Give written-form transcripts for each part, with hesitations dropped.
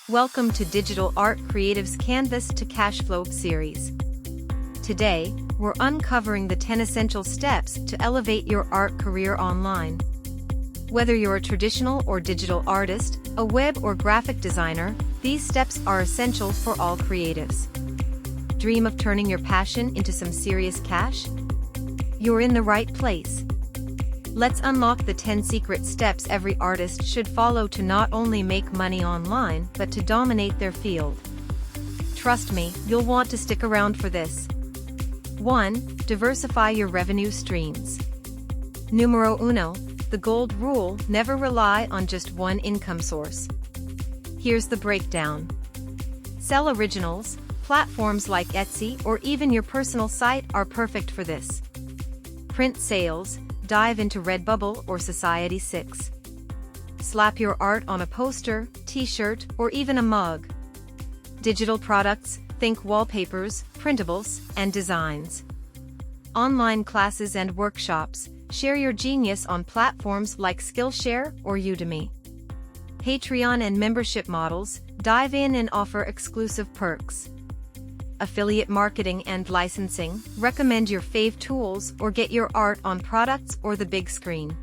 Welcome to Digital Art Creative's Canvas to Cashflow series. Today, we're uncovering the 10 essential steps to elevate your art career online. Whether you're a traditional or digital artist, a web or graphic designer, these steps are essential for all creatives. Dream of turning your passion into some serious cash? You're in the right place. Let's unlock the 10 secret steps every artist should follow to not only make money online but to dominate their field. Trust me, you'll want to stick around for this. 1. Diversify your revenue streams. Numero uno, the gold rule: never rely on just one income source. Here's the breakdown. Sell originals. Platforms like Etsy or even your personal site are perfect for this. Print sales. Dive into Redbubble or Society6. Slap your art on a poster, t-shirt, or even a mug. Digital products, think wallpapers, printables, and designs. Online classes and workshops, share your genius on platforms like Skillshare or Udemy. Patreon and membership models, dive in and offer exclusive perks. Affiliate marketing and licensing, recommend your fave tools or get your art on products or the big screen.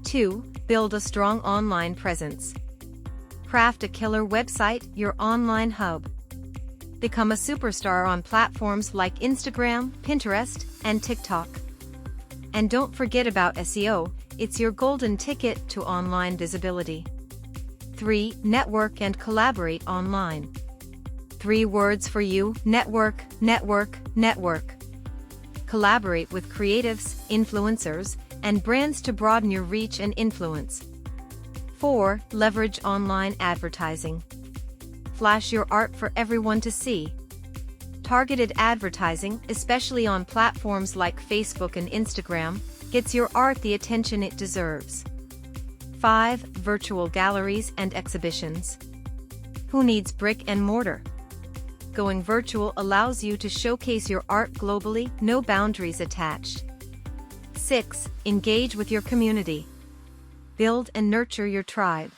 2. Build a strong online presence. Craft a killer website, your online hub. Become a superstar on platforms like Instagram, Pinterest, and TikTok. And don't forget about SEO, it's your golden ticket to online visibility. 3. Network and collaborate online. 3 words for you: network, network, network. Collaborate with creatives, influencers, and brands to broaden your reach and influence. 4. Leverage online advertising. Flash your art for everyone to see. Targeted advertising, especially on platforms like Facebook and Instagram, gets your art the attention it deserves. 5. Virtual galleries and exhibitions. Who needs brick and mortar? Going virtual allows you to showcase your art globally, no boundaries attached. 6. Engage with your community. Build and nurture your tribe.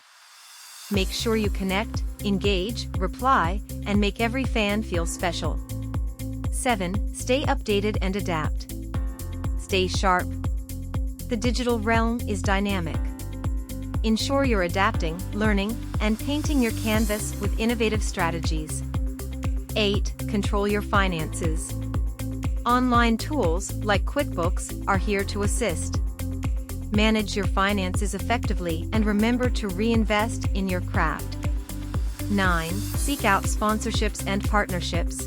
Make sure you connect, engage, reply, and make every fan feel special. 7. Stay updated and adapt. Stay sharp. The digital realm is dynamic. Ensure you're adapting, learning, and painting your canvas with innovative strategies. 8. Control your finances. Online tools like QuickBooks are here to assist. Manage your finances effectively and remember to reinvest in your craft. 9. Seek out sponsorships and partnerships.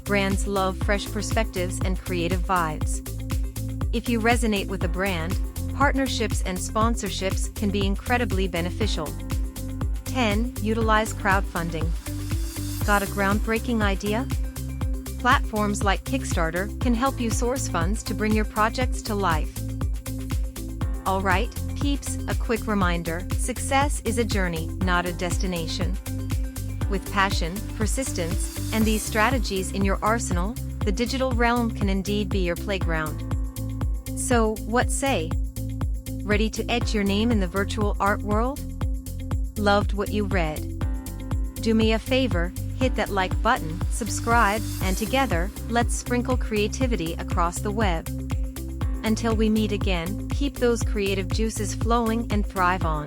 Brands love fresh perspectives and creative vibes. If you resonate with a brand, partnerships and sponsorships can be incredibly beneficial. 10. Utilize crowdfunding. Got a groundbreaking idea? Platforms like Kickstarter can help you source funds to bring your projects to life. Alright, peeps, a quick reminder: success is a journey, not a destination. With passion, persistence, and these strategies in your arsenal, the digital realm can indeed be your playground. So, what say? Ready to etch your name in the virtual art world? Loved what you read? Do me a favor, hit that like button, subscribe, and together, let's sprinkle creativity across the web. Until we meet again, keep those creative juices flowing and thrive on.